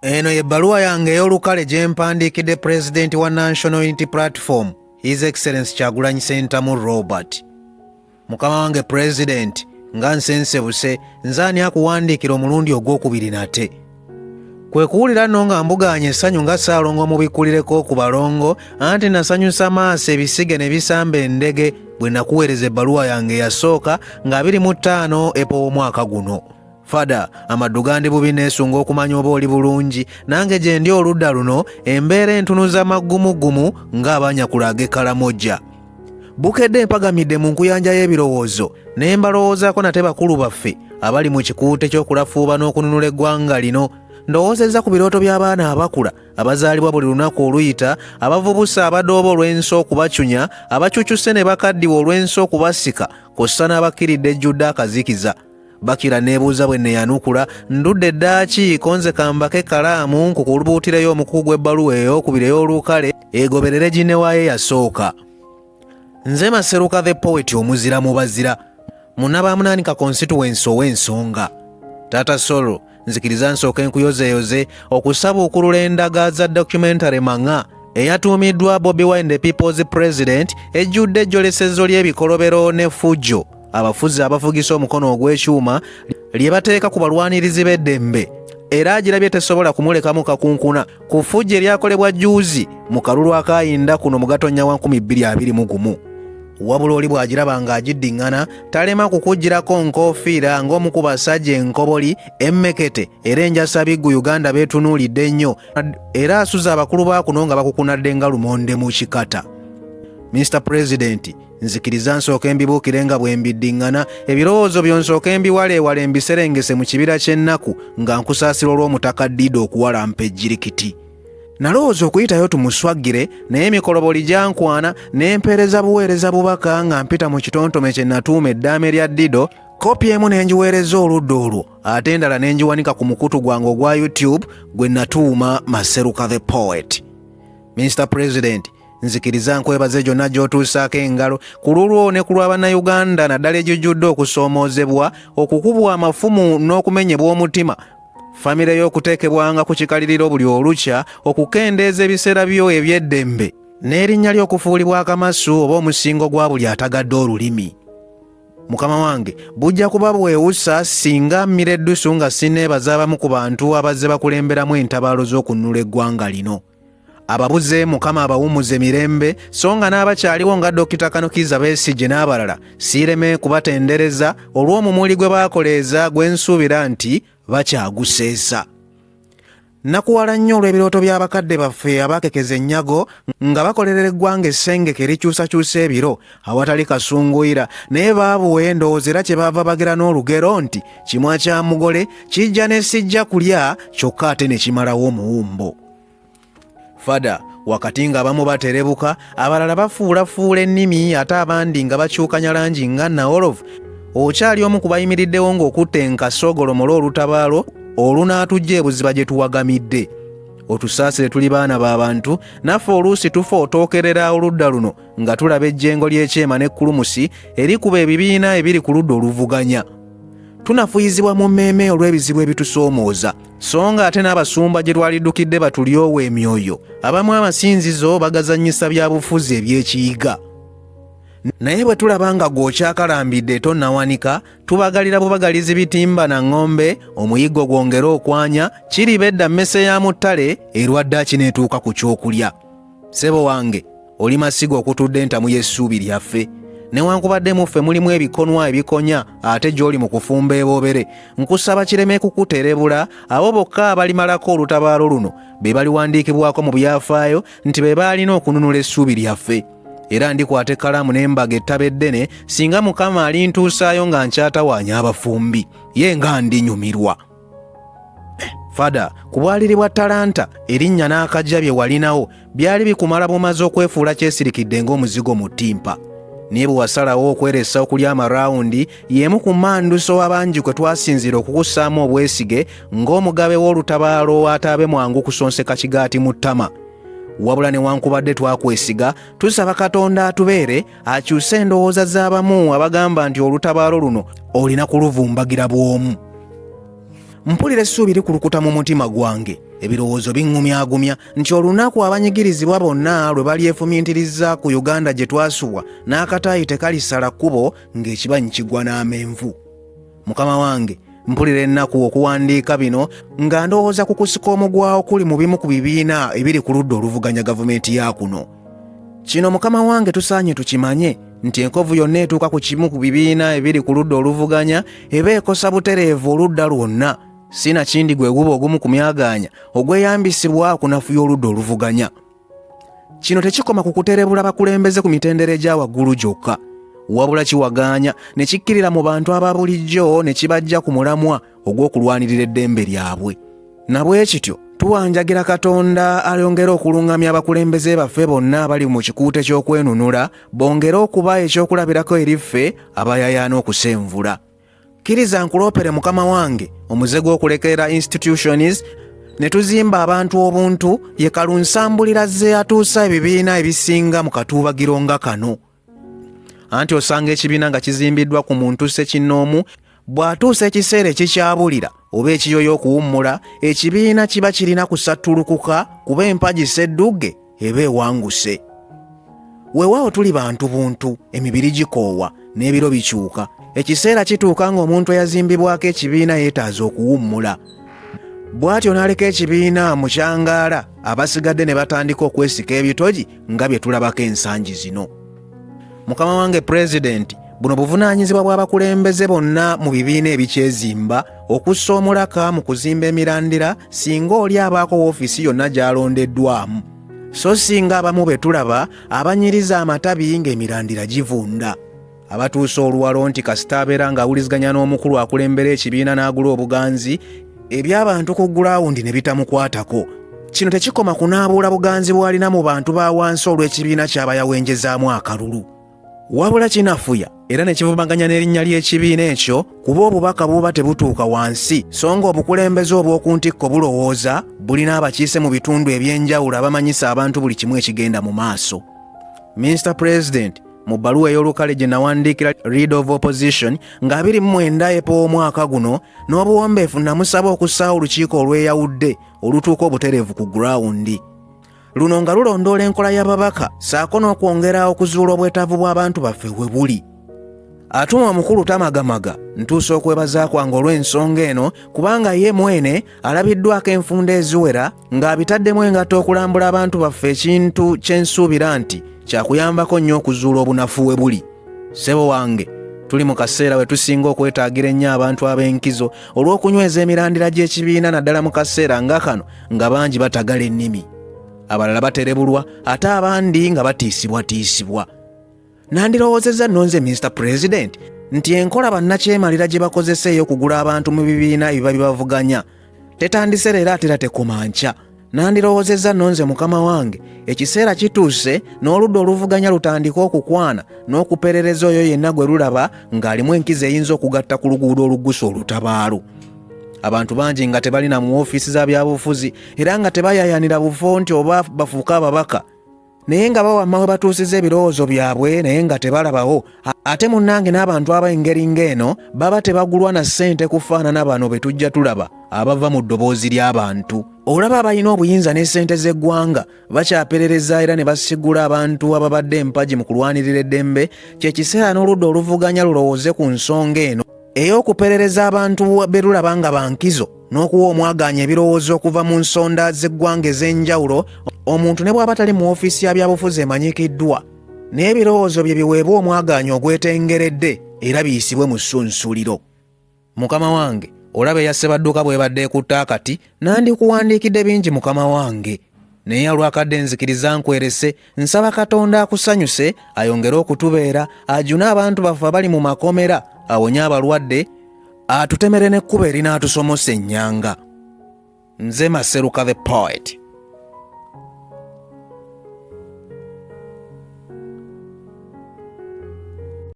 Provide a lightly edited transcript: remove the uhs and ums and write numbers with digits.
Eno ebbaluwa yange ey'olukale gye mpandiikidde President wa National Unity Platform, His Excellency Kyagulanyi Ssentamu Robert. Mukama wange President, nga nsensebuse, nze ani akuwandiikira omulundi ogwokubiri nate. Kwe kuwulira nno nga mbuganya essanyu nga Ssaalongo mubikulireko ku balongo, anti nasanyusa maaso ebisige ne bisamba endege bwe nakuweereza ebbaluwa yange eyasooka nga 25 April omwaka guno. Fada, amaddu gandi bubi neesunga okumanya oba oli bulungi, nange gye ndi oludda luno embeera entunuza maggumugumu ng'abanyakula ag'ekkalamojja. Bukedde empagamidde mu nkuyanja y'ebirowoozo naye mbalowoozaako nate bakulu baffe abali mu kikuute ky'okulafuuba n'okununula eggwanga lino. Ndowoozezza ku birooto by'abaana abakula abazaalibwa buli lunaku oluyita, abavubusa abadooba olw'ensi okubacunya, abacucuse ne bakaddiwa olw'ensi okubasika, kw'ossa n'abakkiridde ejjudde akazikiza. Bakira neebuuza bwe neyanukula, ndudde ddaaki konze kambake kalaamu nkukulubuutireyo omukugu gw'ebbaluwa ey'okubiri ey'olukale egoberere ginne waayo eyasooka. Nze Maseruka the poet omuzira mu bazira, munnabamunaanika constituency ow'ensonga. Taata Solo, nzikiriza nsooke nkuyozeeyoze okusaba okulula endaga za documentary Manga eyatuumiddwa Bobi Wine the People's President ejjudde ejjolesezo ly'ebikolobero ne fujjo abafuzi abafugisa omukono ogw'ekyuma lye bateeka ku balwanirizi b'eddembe, era agirabye tesobola kumulekamu kakunkuna ku fujjo eryakolebwa jjuuzi mu kalulu akayinda kuno mu Gatonnya wa 2021. Wabula oli bw'agiraba ng'agiddiŋŋana talema kukugirako nkoofiira ng'omu ku basajja enkoboli emmekete era enjasabiggu Uganda beetunuulidde nnyo, era asuza abakulu ba kuno nga bakukunadde nga lumonde mu kikata. Mr. President, nzikiriza nsooke mbibuukire nga bwe mbiddiŋŋana, ebirowoozo byo nsooke mbiwaleewala embiserengese mu kibira ky'ennaku nga nkusaasira olw'omutaka Ddido okuwalampa ejjirikiti. Nalowooza okuyitayo tumuswaggire naye emikoloboli gyankwana n'empeereza buweereza bubaka nga mpita mu kitontome kye natuuma eddaame lya Ddido, kopi emu n'engiweereza oludda olwo ate endala n'engiwanika ku mukutu gwange ogwa YouTube gwe natuuma Maseruka the poet. Mr. President, nzikiriza nkwebaze gyonna gy'otuusaako engalo ku lulwo ne ku lw'Abannayuganda naddala ejjujjudde okusoomoozebwa, okukubwa amafumu n'okumenyebwa omutima, famire y'okuteekebwanga ku kikaliriro buli olukya, okukendeeza ebiseera byo eby'eddembe n'erinnya ly'okufuulibwa akamasu oba omusingo gwa buli atagadde olulimi. Mukama wange, bujja kuba bwewusa singa mmira eddusu nga sinneebaza abamu ku bantu abazze bakulemberamu entabaalo z'okunnula eggwanga lino. Ababuze Mukama abawumuze mirembe, so nga n'abakyaliwo nga Dr. Kanukiza Besigye n'abalala siireme kubatendereza olw'omumuli gwe baakoleeza gwe nsuubira nti bakyaguseesa. Nakuwala nnyo olw'ebirooto by'abakadde baffe abaakekeza ennyago nga bakolerera eggwanga essengeke likyusakyusa ebiro awatali kasunguyira, naye baabuwe endowooza era kye baava bagera n'olugero nti kimwa kya mugole kijja ne sijja kulya kyokka ate ne kimalawo omuwumbo. Fada, wakati ng'abamu baterebuka, abalala bafuulafuula ennimi ate abandi nga bakyukanya langi nga nawolovu, okyali omu ku bayimiriddewo ng'okutte enkasogolomolo olutabaalo olunaatujja ebuziba gye tuwagamidde. Otusaasire tuli baana b'abantu, naffe oluusi tufa otookerera oludda luno nga tulaba ejjengo ly'ekyema n'ekkulumusi erikuba ebibiina ebiri ku ludda oluvuganya. Tunafuyizibwa mu mmeeme olw'ebizibu ebitusoomooza, so nga ate n'abasumba gye twaliddukidde batulyowo emyoyo, abamu amasinzizo bagazannyisa bya bufuzi eby'ekiyiga. Naye bwe tulaba nga gw'okyakalambidde tonnawanika, tubagalira bubagalizi bitimba na ng'ombe, omuyiggo gwongera okwanya, kiriba edda mmese ya mu ttale erwadde kineetuuka ku kyokulya. Ssebo wange, oli masiga okutudde entamu y'essuubi lyaffe. Newankubadde muffe mulimu ebikonwa ebikonya ate gy'oli mu kufumba eboobere, nkusaba kireme kukuterebula abo bokka abalimalako olutabaalo luno be baliwandiikibwako mu byafaayo nti be baalina okununula essuubi lyaffe. Era ndikwata ekkalaamu n'embaga ettaba eddene singa Mukama alintuusaayo nga nkyatawaanya abafumbi, ye nga ndinyumirwa. Fada, ku bwaliri bwa talanta erinnya n'akajja bye walinawo byali bikumala bumaze okwefuula kyesirikidde ng'omuzigo mu ttimpa. Naye bwe wasalawo okweresa okulya amarawundi y'emu ku mmanduso abangi kwe twasinzira okukussaamu obwesige ng'omugabe w'olutabaalo ataabe mwangu kusonseka kigaati mu ttama. Wabula newankubadde twakwesiga, tusaba Katonda atubeere akyuse endowooza z'abamu abagamba nti olutabaalo luno olina kuluvumbagira bw'omu. Mpulira essuubi likulukuta mu mutima gwange ebirowoozo biŋŋumyagumya nti olunaku abanyigirizibwa bonna lwe balyefumiitiriza ku Uganda gye twasuwa n'akataayi tekalisala kkubo ng'ekibanyi kigwa n'amenvu. Mukama wange, mpulira ennaku okuwandiika bino nga ndowooza ku kusika omugwawo kuli mu bimu ku bibiina ebiri ku ludda oluvuganya gavumenti ya kuno. Kino mukama wange tusaanye tukimanye nti enkovu yonna etuuka ku kimu ku bibiina ebiri ku ludda oluvuganya eba ekosa butereevu oludda lwonna, sina kindi gwe guba ogumu ku myaganya ogweyambisibwa kunafuya oludda oluvuganya. Kino tekikoma ku kuterebula bakulembeze ku mitendera egya waggulu gyokka, wabula kiwaganya ne kikkirira mu bantu aba bulijjo ne kibajja ku mulamwa ogw'okulwanirira eddembe lyabwe. Nabwe kityo tuwanjagira Katonda alyongera okuluŋŋamya abakulembeze baffe bonna abali mu kikuute ky'okwenunula, bongere okuba ekyokulabirako eriffe abayayaana okusenvula. Kkiriza nkuloopere mukama wange omuze gw'okulekera institutions ne tuzimba abantu obuntu ye kalunsambulira ze atuusa ebibiina ebisinga mu katuubagiro nga kano. Anti osanga ekibiina nga kizimbiddwa ku muntu ssekinnoomu, bw'atuusa ekiseera ekikyabulira oba ekiyoyo okuwummula, ekibiina kiba kirina kusattulukuka kuba empagi sseddugge eba ewanguse. Weewaawo tuli bantu buntu, emibiri gikoowa n'ebiro bikyuka. Ekiseera kituuka ng'omuntu eyazimbibwako ekibiina yeetaaza okuwummula. Bw'atyo n'aleka ekibiina mu kyangaala, abasigadde ne batandika okwesika ebitogi nga bye tulabako ensangi zino. Mukama wange Pulezidenti, buno buvunaanyizibwa bw'abakulembeze bonna mu bibiina ebikyezimba okussa omulaka mu kuzimba emirandira singa oli abaako woofiisi yonna gy'alondeddwamu, so singa abamu be tulaba abanyiriza amatabi ng'emirandira givunda. Abatuusa oluwalo nti kasita abeera ng'awuliziganya n'omukulu akulembera ekibiina n'agula obuganzi, eby'abantu ku gulawundi ne bitamukwatako. Kino tekikoma kunaabuula buganzi bw'alina mu bantu ba wansi olw'ekibiina ky'aba yawenjezaamu akalulu. Wabula kinafuya era ne kivumaganya n'erinnya ly'ekibiina ekyo kuba obubaka buba tebutuuka wansi, so nga obukulembeze obw'oku ntikko bulowooza bulina abakiise mu bitundu eby'enjawulo abamanyisa abantu buli kimu ekigenda mu maaso. Mr. President, mu bbaluwa ey'olukale gye nawandiikira Leader of Opposition nga 29 omwaka guno, n'obuwombeefu namusaba okussaawo olukiiko olweyawudde olutuuka obutereevu ku gurawundi. Luno nga lulondoola enkola y'ababaka saako n'okwongera okuzuula obwetaavu bw'abantu baffe we buli. Atuma omukulu tamagamaga ntuusa okwebaza kwange olw'ensonga eno kubanga ye mwene alabiddwako enfunda eziwera ng'abitaddemu engato okulambula abantu baffe, ekintu kye nsuubira nti kyakuyambako nnyo okuzuula obunafu we buli. Ssebo wange, tuli mu kaseera we tusinga okwetaagira ennyo abantu ab'enkizo olw'okunyweza emirandira gy'ekibiina naddala mu kaseera nga kano nga bangi batagala ennimi, abalala baterebulwa ate abandi nga batiisibwatiisibwa. Nandirowoozezza nno nze Mr. President nti enkola bannakyemalira gye bakozesa ey'okugula abantu mu bibiina ebiba bibavuganya tetandise leero ate era tekoma nkya. Nandirowoozezza nno nze mukama wange ekiseera kituuse n'oludda oluvuganya lutandika okukwana n'okuperereza oyo yenna gwe lulaba ng'alimu enkizo eyinza okugatta ku luguudo oluggusa olutabaalo. Abantu bangi nga tebalina mu woofiisi za byabufuzi era nga tebayayanira bufo nti oba bafuuka ababaka, naye nga bawamma we batuusiza ebirowoozo byabwe naye nga tebalabawo. Ate munnange n'abantu ab'engeri ng'eno baba tebagulwa na ssente kufaanana bano be tujja tulaba abava mu ddoboozi ly'abantu. Olaba abalina obuyinza ne ssente z'eggwanga bakyaperereza era ne basigula abantu ababadde empagi mu kulwanirira eddembe. Kye kiseera n'oludda oluvuganya lulowooze ku nsonga eno ey'okuperereza abantu be lulaba nga bankizo n'okuwa omwaganya ebirowoozo okuva mu nsonda z'eggwanga ez'enjawulo. Omuntu ne bw'aba tali mu woofiisi ya byabufuzi emanyikiddwa, n'ebirowoozo bye biweebwa omwaganya ogwetengeredde era biyisibwe mu ssunsuliro. Mukama wange, olaba eyassebadduka bw'ebadde ekutta akati, nandikuwandiikidde bingi mukama wange, naye olwakadde nzikiriza nkwerese, nsaba Katonda akusanyuse ayongere okutubeera, ajune abantu baffe abali mu makomera, awonye abalwadde, atutemere n'ekkubo erinatusomosa ennyanga. Nze Maseruka the Poet.